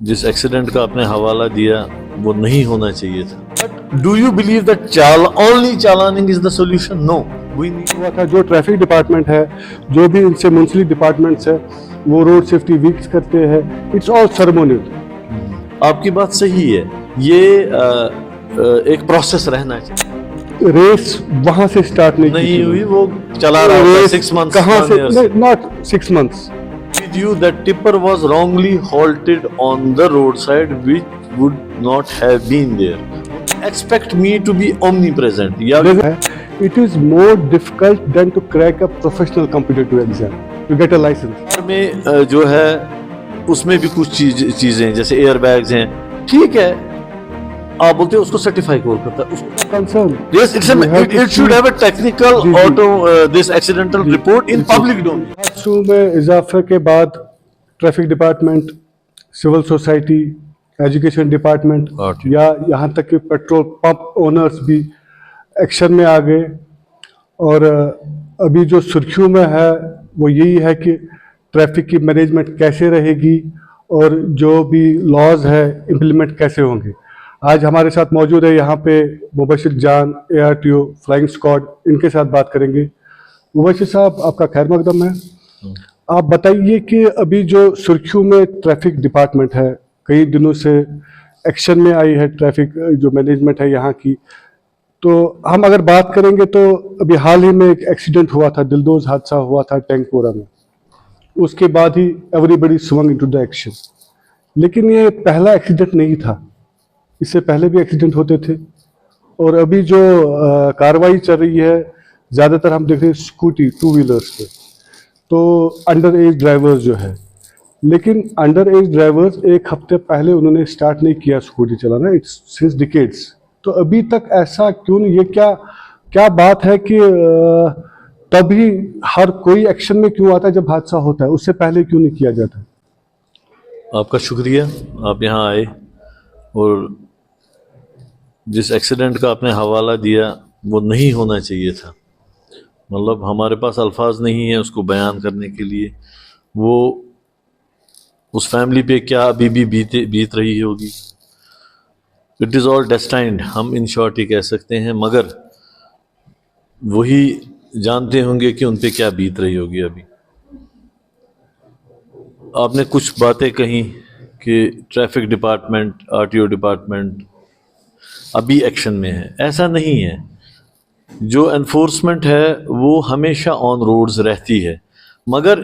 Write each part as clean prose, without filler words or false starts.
जिस एक्सीडेंट का आपने हवाला दिया वो नहीं होना चाहिए था. But do you believe that only challaning is the solution? No, we need. हुआ था जो ट्रैफिक डिपार्टमेंट है, जो भी इनसे मुंसलिक डिपार्टमेंट है, वो रोड सेफ्टी वीक्स करते हैं. It's all ceremonial. आपकी बात सही है, ये एक प्रोसेस रहना चाहिए. रेस वहां से स्टार्ट नहीं हुई, वो चला रहा है 6 months. कहां से? Not 6 months. You that tipper was wrongly halted on the roadside which would not have been there. Expect me to be omnipresent. It is more difficult than to crack a professional competitive exam to get a license. में जो है उसमें भी कुछ चीजें जैसे air bags हैं, ठीक है, आप बोलते हैं उसको सर्टिफाई कौन करता है? उसको concern. Yes, it should have a technical auto this accidental report in public domain. हादसों में इजाफे के बाद traffic department, civil society, education department या यहाँ तक कि पेट्रोल पंप ओनर्स भी एक्शन में आ गए. और अभी जो सुर्खियों में है वो यही है कि ट्रैफिक की मैनेजमेंट कैसे रहेगी और जो भी लॉज है इम्प्लीमेंट कैसे होंगे. आज हमारे साथ मौजूद है यहाँ पे मुबशिर जान, ARTO, फ्लाइंग स्क्वाड. इनके साथ बात करेंगे. मुबशिर साहब, आपका खैर मकदम है. आप बताइए कि अभी जो सुर्खियों में ट्रैफिक डिपार्टमेंट है, कई दिनों से एक्शन में आई है ट्रैफिक जो मैनेजमेंट है यहाँ की, तो हम अगर बात करेंगे तो अभी हाल ही में एक एक्सीडेंट हुआ था, दिलदोज हादसा हुआ था टैंकपोरा में. उसके बाद ही everybody swung into the action. लेकिन ये पहला एक्सीडेंट नहीं था, इससे पहले भी एक्सीडेंट होते थे. और अभी जो कार्रवाई चल रही है, ज़्यादातर हम देख रहे हैं स्कूटी, 2 व्हीलर्स पे, तो अंडर एज ड्राइवर्स जो है. लेकिन अंडर एज ड्राइवर्स एक हफ्ते पहले उन्होंने स्टार्ट नहीं किया स्कूटी चलाना, इट्स सिंस डिकेड्स. तो अभी तक ऐसा क्यों नहीं? ये क्या बात है कि तभी हर कोई एक्शन में क्यों आता है जब हादसा होता है, उससे पहले क्यों नहीं किया जाता? आपका शुक्रिया, आप यहाँ आए और जिस एक्सीडेंट का आपने हवाला दिया वो नहीं होना चाहिए था. मतलब हमारे पास अल्फाज नहीं है उसको बयान करने के लिए. वो उस फैमिली पे क्या अभी भी बीत रही होगी. इट इज़ ऑल डेस्टाइंड, हम इन शॉर्ट ही कह सकते हैं, मगर वही जानते होंगे कि उन पे क्या बीत रही होगी. अभी आपने कुछ बातें कही कि ट्रैफिक डिपार्टमेंट, RTO डिपार्टमेंट अभी एक्शन में है. ऐसा नहीं है. जो एनफोर्समेंट है वो हमेशा ऑन रोड्स रहती है, मगर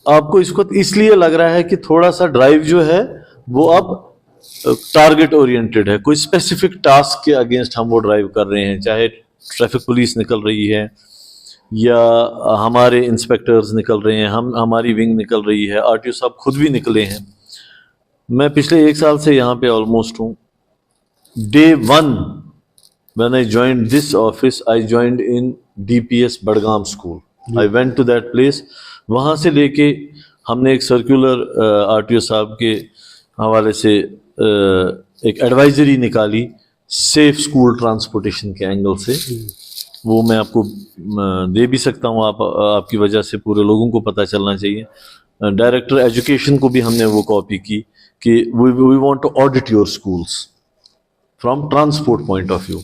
आपको इसको इसलिए लग रहा है कि थोड़ा सा ड्राइव जो है वो अब टारगेट ओरिएंटेड है. कोई स्पेसिफिक टास्क के अगेंस्ट हम वो ड्राइव कर रहे हैं, चाहे ट्रैफिक पुलिस निकल रही है या हमारे इंस्पेक्टर्स निकल रहे हैं, हमारी विंग निकल रही है, RTO साहब खुद भी निकले हैं. मैं पिछले 1 साल से यहाँ पे ऑलमोस्ट हूँ. Day 1 when I joined this office, I joined in DPS Badgam school. I went to that place. वहाँ से लेके हमने एक सर्कुलर RTO साहब के हवाले से एक एडवाइजरी निकाली सेफ स्कूल ट्रांसपोर्टेशन के एंगल से. वो मैं आपको दे भी सकता हूँ, आपकी वजह से पूरे लोगों को पता चलना चाहिए. डायरेक्टर एजुकेशन को भी हमने वो कॉपी की कि we want to audit your schools from transport point of view.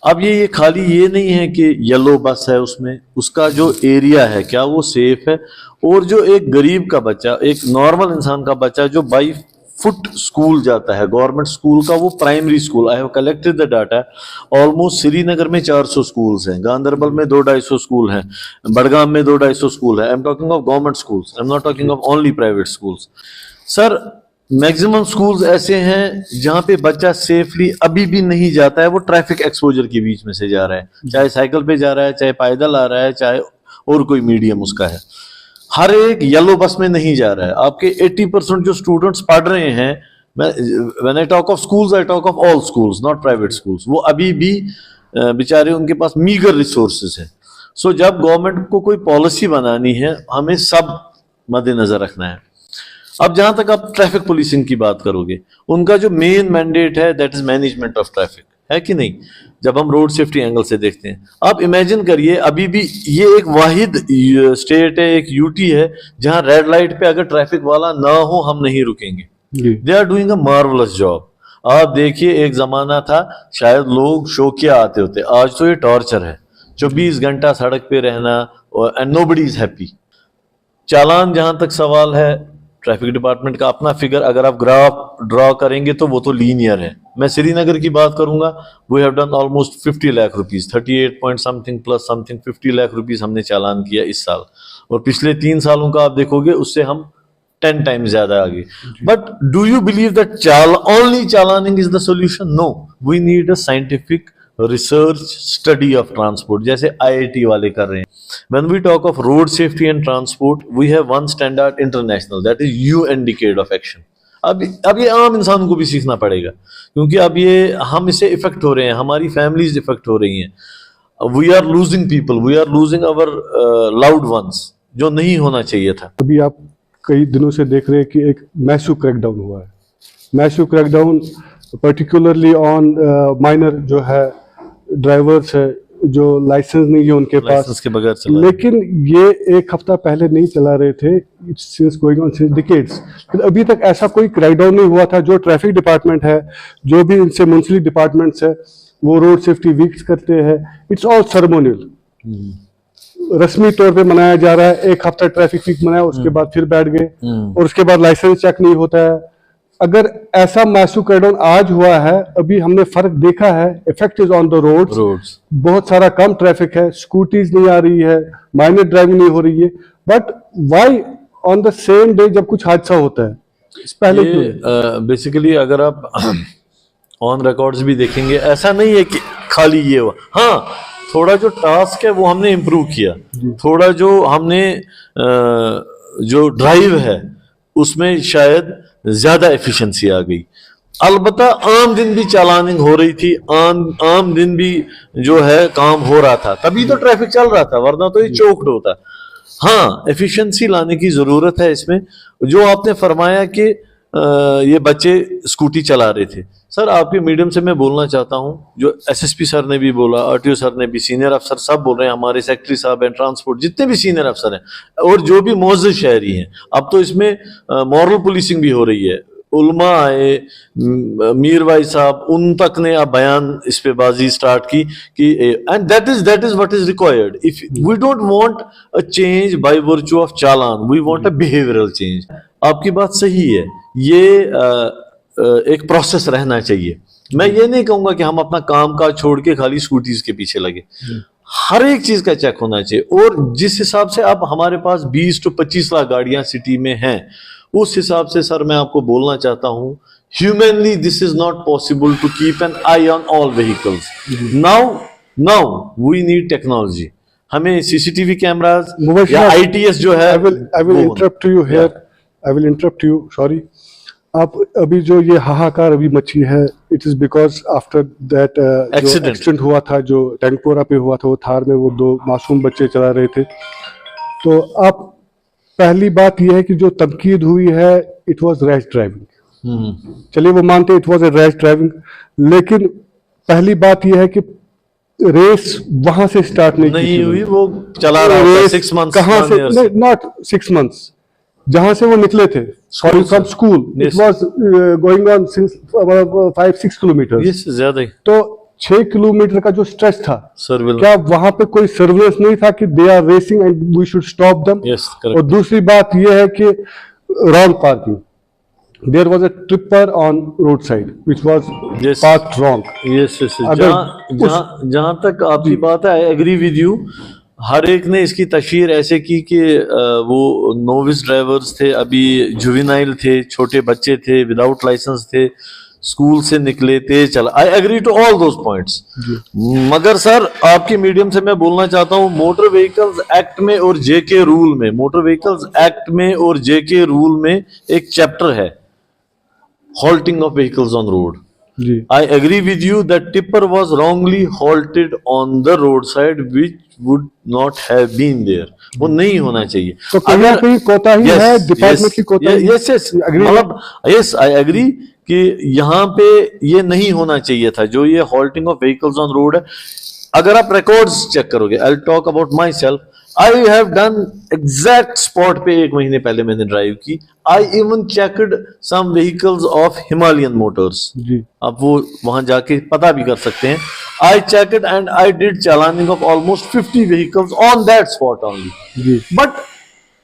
अब ये खाली ये नहीं है कि येलो बस है, उसमें उसका जो एरिया है क्या वो सेफ है. और जो एक गरीब का बच्चा, एक नॉर्मल इंसान का बच्चा जो बाई फुट स्कूल जाता है, गवर्नमेंट स्कूल का वो primary school, I have collected the data, almost Srinagar में 400 स्कूल्स हैं, गांधरबल में 200-250 स्कूल हैं, बड़गाम में 200-250 स्कूल है. I am talking of government schools, I am not talking of only private schools. Sir, maximum schools ऐसे हैं जहां पे बच्चा सेफली अभी भी नहीं जाता है, वो ट्रैफिक एक्सपोजर के बीच में से जा रहा है, चाहे साइकिल पे जा रहा है, चाहे पैदल आ रहा है, चाहे और कोई मीडियम उसका है. हर एक येलो बस में नहीं जा रहा है. आपके 80% जो स्टूडेंट्स पढ़ रहे हैं, when I talk of schools, I talk of all schools, not private schools, वो अभी भी बेचारे उनके पास मीगर रिसोर्सेज है. सो जब गवर्नमेंट को कोई पॉलिसी बनानी है, हमें सब मद्देनजर रखना है. अब जहां तक आप ट्रैफिक पुलिसिंग की बात करोगे, उनका जो मेन मैंडेट है that is management of traffic, है कि नहीं? जब हम रोड सेफ्टी एंगल से देखते हैं, आप इमेजिन करिए, अभी भी ये एक वाहिद स्टेट है, एक यूटी है, जहां रेड लाइट पे अगर ट्रैफिक वाला ना हो हम नहीं रुकेंगे. जी they are doing a marvellous job. आप देखिए, एक जमाना था शायद लोग शौकिया आते होते, आज तो ये टॉर्चर है, 24 घंटा सड़क पे रहना, एंड नोबडी इज हैप्पी। चालान जहां तक सवाल है, ट्रैफिक डिपार्टमेंट का अपना फिगर अगर आप ग्राफ ड्रॉ करेंगे तो वो तो लीनियर है। मैं श्रीनगर की बात करूंगा, we have done almost 50 lakh rupees, 38 point something plus something 50 lakh rupees हमने चालान किया इस साल, और पिछले 3 सालों का आप देखोगे उससे हम 10 टाइम्स ज्यादा आगे। But do you believe that only challaning is the solution? No, we need a scientific research study of transport, जैसे IIT वाले कर रहे हैं। When we talk of road safety and transport, we have one standard international, that is UN decade of action. अब ये आम इंसान को भी सीखना पड़ेगा, क्योंकि अब ये हम इससे इफेक्ट हो रहे हैं, हमारी फैमिलीज इफेक्ट हो रही हैं। We are losing people, we are losing our loud ones, जो नहीं होना चाहिए था। अभी आप कई दिनों से देख रहे हैं कि एक मैसिव क्रैकडाउन हुआ है, massive crackdown particularly on minor जो है ड्राइवर्स है जो लाइसेंस नहीं है उनके पास, के बगैर चला। लेकिन ये एक हफ्ता पहले नहीं चला रहे थे, since going on since decades. अभी तक ऐसा कोई क्रैकडाउन नहीं हुआ था। जो ट्रैफिक डिपार्टमेंट है, जो भी इनसे मुंसलिक डिपार्टमेंट्स है, वो रोड सेफ्टी वीक्स करते हैं। इट्स ऑल सेरेमोनियल, रस्मी तौर पे मनाया जा रहा है। एक हफ्ता ट्रैफिक वीक मनाया, उसके बाद फिर बैठ गए, और उसके बाद लाइसेंस चेक नहीं होता है। अगर ऐसा मैसिव क्रैकडाउन आज हुआ है, अभी हमने फर्क देखा है, effect is on the roads. बहुत सारा कम ट्रैफिक है, स्कूटीज नहीं आ रही है, माइनर ड्राइविंग नहीं हो रही है। But why on the same day जब कुछ हादसा होता है, इस पहले बेसिकली अगर आप ऑन रिकॉर्ड्स भी देखेंगे, ऐसा नहीं है कि खाली ये हुआ। हाँ, थोड़ा जो टास्क है वो हमने इम्प्रूव किया, थोड़ा जो हमने जो ड्राइव है उसमें शायद ज्यादा एफिशिएंसी आ गई। अलबत्ता आम दिन भी चालानिंग हो रही थी, आम दिन भी जो है काम हो रहा था, तभी तो ट्रैफिक चल रहा था, वरना तो ये चोक्ड होता। हाँ, एफिशिएंसी लाने की जरूरत है इसमें। जो आपने फरमाया कि ये बच्चे स्कूटी चला रहे थे, सर आपके मीडियम से मैं बोलना चाहता हूं, जो SSP सर ने भी बोला, RTO सर ने भी, सीनियर अफसर सब बोल रहे हैं, हमारे सेक्रेटरी साहब हैं ट्रांसपोर्ट, जितने भी सीनियर अफसर हैं और जो भी मोअज़्ज़ज़ शहरी हैं। अब तो इसमें मॉरल पुलिसिंग भी हो रही है। उलमा आए, मीर भाई साहब, उन तक ने अब बयान इस पे बाजी स्टार्ट की कि and that is what is required. If we don't want a change by virtue of challan, we want a behavioural change. आपकी बात सही है, ये एक प्रोसेस रहना चाहिए। मैं ये नहीं कहूंगा कि हम अपना काम काज छोड़ के खाली स्कूटीज के पीछे लगे, हर एक चीज का चेक होना चाहिए। और जिस हिसाब से अब हमारे पास 20 to 25 लाख गाड़ियां सिटी में हैं, उस हिसाब से सर मैं आपको बोलना चाहता हूं, humanly this is not possible to keep an eye on all vehicles. Now we need technology. हमें CCTV कैमरास या ITS जो है, I will interrupt you here. I will interrupt you. Sorry. आप अभी जो ये हाहाकार अभी मची है, it is because after that जो एक्सीडेंट हुआ था, जो टैंकपोरा पे हुआ था, वो थार में वो 2 मासूम बच्चे चला रहे थे। तो आप पहली बात यह है कि जो तनकीद हुई है, इट वाज रैश ड्राइविंग। चलिए वो मानते it was a rash driving, लेकिन पहली बात यह है कि रेस वहां से स्टार्ट नहीं हुई, वो चला रहा था 6 मंथ्स। कहां से? नॉट 6 मंथ्स, जहां से वो निकले थे from school, it was going on since 5-6 kilometre. Yes, ज्यादा ही। तो 6 किलोमीटर का जो स्ट्रेच था, सर्विलेंस, क्या वहां पे कोई सर्विलेंस नहीं था कि they are racing and we should stop them? Yes, और दूसरी बात यह है कि wrong parking, there was a tripper on road side which was parked wrong. Yes, जहां तक आपकी बात है, आई एग्री विद यू। हर एक ने इसकी तशहीर ऐसे की कि वो नोविस ड्राइवर्स थे, अभी जुवेनाइल थे, छोटे बच्चे थे, विदाउट लाइसेंस थे, स्कूल से निकले, तेज चला। I agree to all those points. मगर सर आपके मीडियम से मैं बोलना चाहता हूं, मोटर व्हीकल्स एक्ट में और JK रूल में, मोटर व्हीकल्स एक्ट में और JK रूल में एक चैप्टर है, halting of vehicles on road. I agree with you that tipper was wrongly halted on the roadside, which would not have been there. वो नहीं होना चाहिए। तो अगर कोई कोताही है, डिपार्टमेंट की कोताही। मतलब यस, आई एग्री कि यहाँ पे ये नहीं होना चाहिए था, जो ये halting of vehicles on road है। अगर आप रिकॉर्ड्स चेक करोगे, I will talk about myself, I have done exact spot पे 1 महीने पहले मैंने ड्राइव की. I even checked some vehicles of Himalayan motors. जी. आप वो वहां जाके पता भी कर सकते हैं. I checked and I did challaning of almost 50 vehicles on that spot only. जी. बट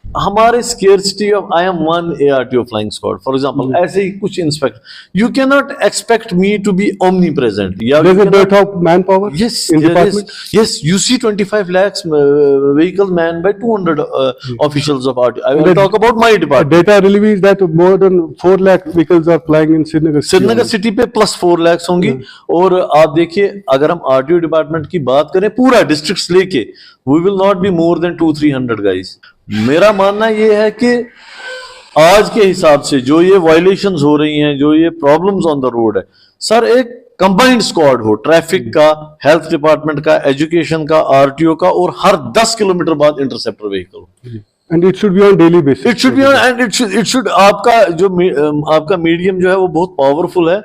हमारे scarcity of I am one ARTO flying squad for example, ऐसे ही कुछ inspect, you can not expect me to be omnipresent. There's a dearth of manpower Yes, in there is. department. Yes, you see 25 lakhs vehicles manned by 200 officials of RTO. I will The- talk about my The department. data release that more than 4 lakh vehicles are flying in Srinagar. Srinagar city पे plus 4 lakhs होंगी. और आप देखिए, अगर हम RTO department की बात करें पूरा डिस्ट्रिक्ट लेके, we will not be more than 200-300 guys. मेरा मानना ये है कि आज के हिसाब से जो ये वायलेशंस हो रही हैं, जो ये प्रॉब्लम्स ऑन द रोड है, सर एक कंबाइंड स्क्वाड हो, ट्रैफिक का, हेल्थ डिपार्टमेंट का, एजुकेशन का, RTO का, और हर 10 किलोमीटर बाद interceptor vehicle. And it should be on daily basis. It should be and it should आपका जो आपका मीडियम जो है वो बहुत पावरफुल है.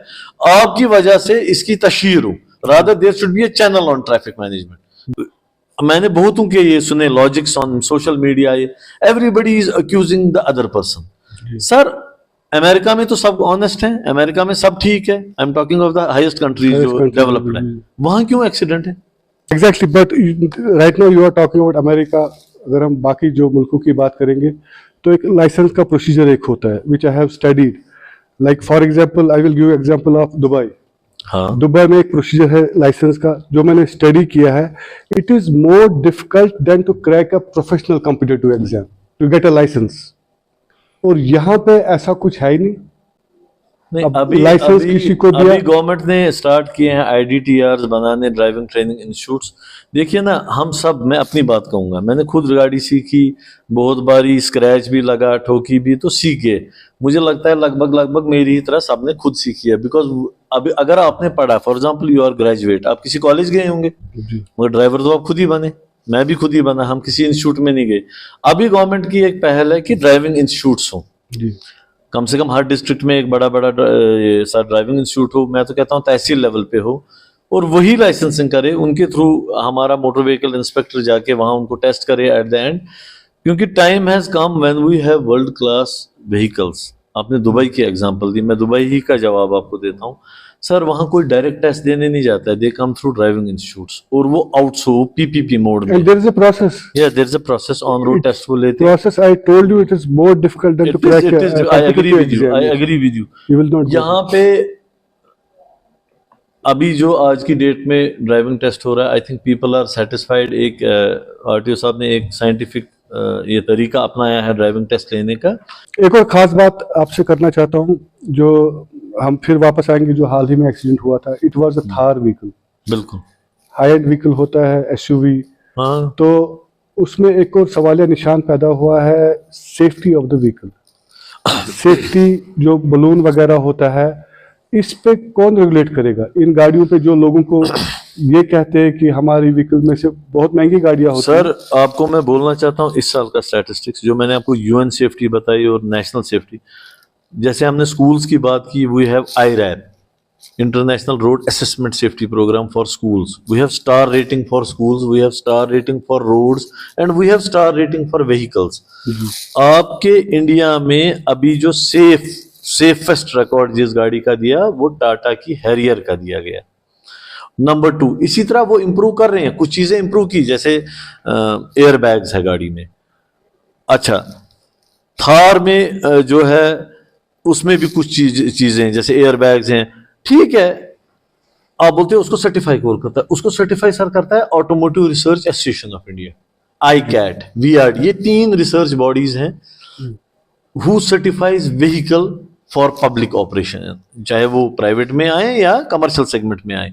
आपकी वजह से इसकी तशहीर हो. Rather there should be a channel on traffic management. मैंने बहुतों के ये सुने logics on social media, everybody is accusing the other person. Sir America में तो सब ऑनेस्ट हैं, अमेरिका में सब ठीक है. I am talking of the highest countries जो country, डेवलप्ड है. वहां क्यों एक्सीडेंट है? Exactly, but right now you are talking about America. अगर हम बाकी जो मुल्कों की बात करेंगे तो एक लाइसेंस का प्रोसीजर एक होता है which I have studied. Like for example, I will give you example of Dubai. हाँ, दुबई में एक प्रोसीजर है लाइसेंस का जो मैंने स्टडी किया है. It is more difficult than to crack a professional competitive exam to get a licence. और यहाँ पे ऐसा कुछ है ही नहीं. नहीं, अब अभी लाइसेंस अभी किसी को दिया. अभी गवर्नमेंट ने स्टार्ट किए हैं IDTRs बनाने, ड्राइविंग ट्रेनिंग इंस्टीट्यूट्स. देखिए ना, हम सब, मैं अपनी बात कहूंगा, मैंने खुद गाड़ी सीखी, बहुत बारी स्क्रैच भी लगा, ठोकी भी, तो सीखे. मुझे लगता है लगभग मेरी ही तरह सबने खुद सीखी है. बिकॉज अभी अगर आपने पढ़ा, for example you are graduate, आप किसी कॉलेज गए होंगे, जी. मगर ड्राइवर तो आप खुद ही बने, मैं भी खुद ही बना, हम किसी इंस्टीट्यूट में नहीं गए. अभी गवर्नमेंट की एक पहल है कि ड्राइविंग इंस्टीट्यूट्स हों. जी. कम से कम हर डिस्ट्रिक्ट में एक बड़ा ड्राइविंग इंस्टीट्यूट हो. मैं तो कहता हूँ तहसील लेवल पे हो, और वही लाइसेंसिंग करे. उनके थ्रू हमारा मोटर व्हीकल इंस्पेक्टर जाके वहां उनको टेस्ट करे एट द एंड. क्योंकि time has come when we have world class vehicles. आपने दुबई की एग्जांपल दी, मैं दुबई ही का जवाब आपको देता हूँ. सर वहां कोई डायरेक्ट टेस्ट देने नहीं जाता है, दे कम थ्रू ड्राइविंग इंस्टीट्यूट्स, और वो आउटसोर्स PPP मोड में. And there is a process. Yeah, there is a process. On road test वो लेते. Process I told you it is more difficult than to crack a I agree competitive with you. I exam. agree with you. You will not. यहाँ पे अभी जो आज की date में driving test हो रहा है, I think people are satisfied. एक RTO साहब ने एक साइंटिफिक ये तरीका अपनाया है ड्राइविंग टेस्ट लेने का. एक और खास बात आपसे करना चाहता हूँ, जो हम फिर वापस आएंगे, जो हाल ही में एक्सीडेंट हुआ था. It was a Thar vehicle. बिल्कुल. हाई एंड व्हीकल होता है, SUV. हाँ, तो उसमें एक और सवालिया निशान पैदा हुआ है, safety of the vehicle. Safety जो बलून वगैरह होता है, इस पे कौन रेगुलेट करेगा? इन गाड़ियों पे जो लोगों को ये कहते हैं कि हमारी व्हीकल में से बहुत महंगी गाड़ियां होती हैं. सर आपको मैं बोलना चाहता हूँ इस साल का स्टैटिस्टिक्स जो मैंने आपको UN सेफ्टी बताई और नेशनल सेफ्टी. जैसे हमने स्कूल्स की बात की, we have IRAP, international road assessment safety programme for schools. We have star rating for schools, we have star rating for roads, and we have star rating for vehicles. आपके India में अभी जो safest record जिस गाड़ी का दिया, वो टाटा की हैरियर का दिया गया, नंबर 2. इसी तरह वो इंप्रूव कर रहे हैं, कुछ चीजें इंप्रूव की, जैसे एयर बैग्स है गाड़ी में. अच्छा, थार में जो है उसमें भी कुछ चीजें जैसे एयर बैग्स हैं, ठीक है. आप बोलते हो उसको सर्टिफाई कौन करता है? उसको सर्टिफाई सर करता है automotive research association of India, ICAT, VRD. ये 3 रिसर्च बॉडीज हैं who certifies vehicle for public operation, चाहे वो प्राइवेट में आए या कमर्शियल सेगमेंट में आए.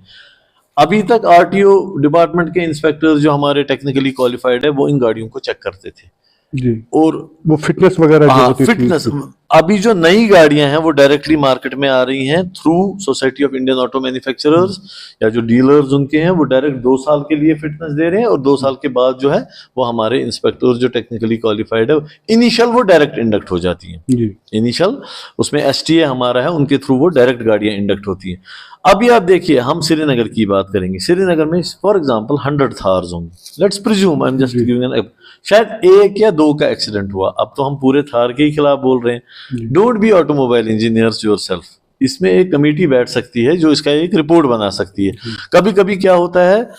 अभी तक RTO डिपार्टमेंट के इंस्पेक्टर्स जो हमारे टेक्निकली क्वालिफाइड है, वो इन गाड़ियों को चेक करते थे. जी. और वो फिटनेस वगैरह जो होती थी. फिटनेस, अभी जो नई गाड़ियां हैं वो डायरेक्टली मार्केट में आ रही हैं through society of Indian auto manufacturers, या जो डीलर्स उनके हैं वो डायरेक्ट 2 साल के लिए फिटनेस दे रहे हैं, और 2 साल के बाद जो है वो हमारे इंस्पेक्टर्स जो टेक्निकली क्वालिफाइड है, इनिशियल वो डायरेक्ट इंडक्ट हो जाती हैं। इनिशियल उसमें STA हमारा है, उनके थ्रू वो डायरेक्ट गाड़ियां इंडक्ट होती हैं। अभी आप देखिए, हम श्रीनगर की बात करेंगे, श्रीनगर में फॉर एग्जांपल 100 थार्स होंगे, let's presume, I am just giving an, शायद 1 या 2 का एक्सीडेंट हुआ। अब तो हम पूरे थार के ही खिलाफ बोल रहे हैं। Don't be automobile engineers yourself. इसमें एक कमेटी बैठ सकती है जो इसका एक रिपोर्ट बना सकती है। कभी कभी क्या होता है,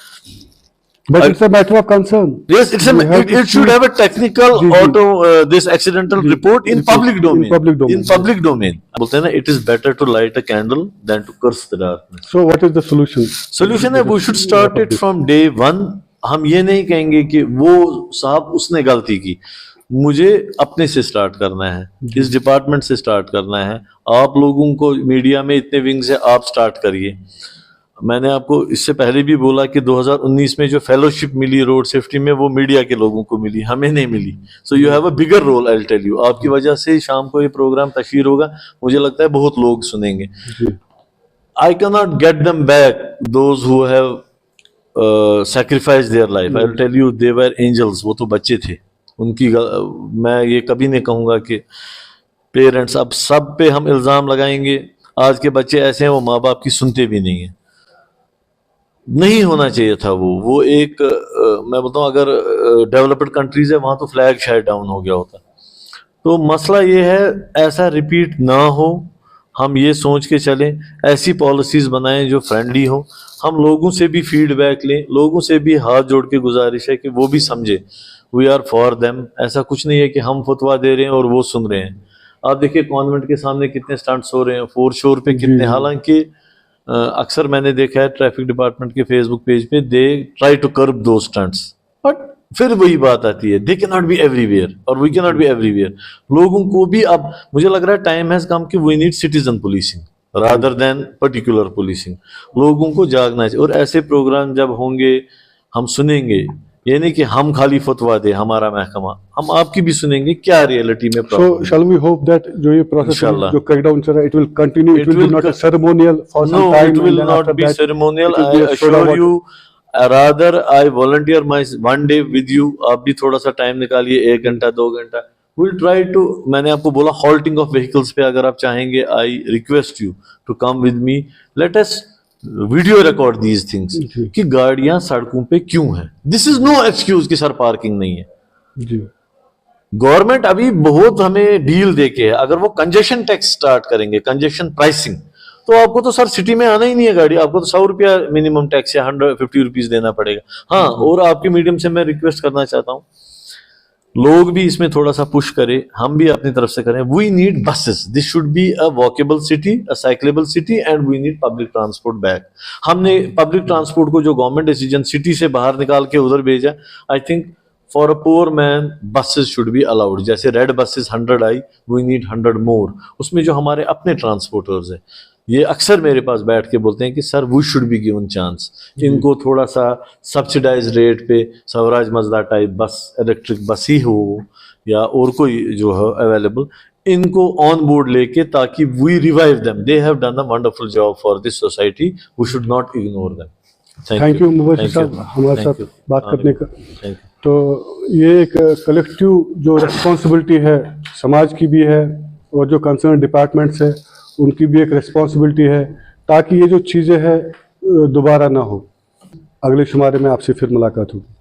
but it's a matter of concern. Yes, it should have a technical this accidental report in public domain. In public domain. बोलते हैं ना, it is better to light a candle than to curse the darkness. So what is the solution? Solution है, we should start it from day one. हम ये नहीं कहेंगे कि वो साहब उसने गलती की, मुझे अपने से स्टार्ट करना है, इस डिपार्टमेंट से स्टार्ट करना है। आप लोगों को मीडिया में इतने विंग्स है, आप स्टार्ट करिए। मैंने आपको इससे पहले भी बोला कि 2019 में जो फेलोशिप मिली रोड सेफ्टी में वो मीडिया के लोगों को मिली, हमें नहीं मिली। So you have a bigger role, I will tell you. आपकी वजह से शाम को ये प्रोग्राम तशहीर होगा, मुझे लगता है बहुत लोग सुनेंगे। I can not get them back those who have sacrifice their life, I will tell you, they were angels. वो तो बच्चे थे, उनकी मैं ये कभी नहीं कहूंगा कि पेरेंट्स, अब सब पे हम इल्जाम लगाएंगे। आज के बच्चे ऐसे हैं, वो माँ बाप की सुनते भी नहीं है। नहीं होना चाहिए था वो एक मैं बताऊं, अगर डेवलप्ड कंट्रीज है वहां तो फ्लैग शायद डाउन हो गया होता। तो मसला ये है, ऐसा रिपीट ना हो, हम ये सोच के चलें, ऐसी पॉलिसीज बनाएं जो फ्रेंडली हो। हम लोगों से भी फीडबैक लें, लोगों से भी हाथ जोड़ के गुजारिश है कि वो भी समझे वी आर फॉर देम। ऐसा कुछ नहीं है कि हम फतवा दे रहे हैं और वो सुन रहे हैं। आप देखिए कॉन्वेंट के सामने कितने स्टंट्स हो रहे हैं, फोर शोर पे कितने, हालांकि अक्सर मैंने देखा है ट्रैफिक डिपार्टमेंट के फेसबुक पेज पे, दे ट्राई टू कर्ब दो स्टंट्स, बट फिर वही बात आती है, they can not be everywhere और we can not be everywhere. लोगों को भी अब मुझे लग रहा है टाइम हैज कम कि we need citizen policing rather than particular policing. लोगों को जागना चाहिए, और ऐसे प्रोग्राम जब होंगे हम सुनेंगे, ये नहीं कि हम खाली फतवा दे हमारा महकमा, हम आपकी भी सुनेंगे क्या रियलिटी में। So shall we hope that जो ये प्रोसेस जो क्रैकडाउन चल रहा है, it will continue, it will be not a ceremonial for some time. No, it will not be ceremonial. I assure you. Rather I volunteer my one day with you. आप भी थोड़ा सा time निकालिए, 1 घंटा 2 घंटा। We'll try to, मैंने आपको बोला halting of vehicles पे अगर आप चाहेंगे, I request you to come with me. Let us video record these things कि गाड़ियां सड़कों पे क्यों हैं। दिस इज नो एक्सक्यूज कि सर पार्किंग नहीं है। गवर्नमेंट अभी बहुत हमें डील देके है, अगर वो कंजेशन टैक्स स्टार्ट करेंगे, कंजेशन प्राइसिंग, तो आपको तो सर सिटी में आना ही नहीं है गाड़ी, आपको तो 100 रुपया मिनिमम टैक्स या 150 रुपीज देना पड़ेगा। हाँ, और आपके मीडियम से मैं रिक्वेस्ट करना चाहता हूँ, लोग भी इसमें थोड़ा सा पुश करें, हम भी अपनी तरफ से करें। We need buses, this should be a walkable city, a cyclable city, and we need public transport back. हमने पब्लिक ट्रांसपोर्ट को जो गवर्नमेंट डिसीजन सिटी से बाहर निकाल के उधर भेजा, I think for a poor man buses should be allowed. जैसे रेड बसेस 100 आई, वी नीड 100 मोर। उसमें जो हमारे अपने ट्रांसपोर्टर्स हैं, ये अक्सर मेरे पास बैठ के बोलते हैं कि sir we should be given chance, इनको थोड़ा सा सब्सिडाइज रेट पे Swaraj Mazda type bus, electric bus ही हो या और कोई जो है अवेलेबल, इनको ऑन बोर्ड लेके, ताकि we revive them. They have done a wonderful job for this society, we should not ignore them. Thank you Mubashir साहब हमारे साथ बात करने का। तो ये एक कलेक्टिव जो रिस्पॉन्सिबिलिटी है समाज की भी है, और जो कंसर्न डिपार्टमेंट्स है उनकी भी एक रिस्पॉन्सिबिलिटी है, ताकि ये जो चीज़ें हैं दोबारा ना हो। अगले शुमारे में आपसे फिर मुलाकात होगी।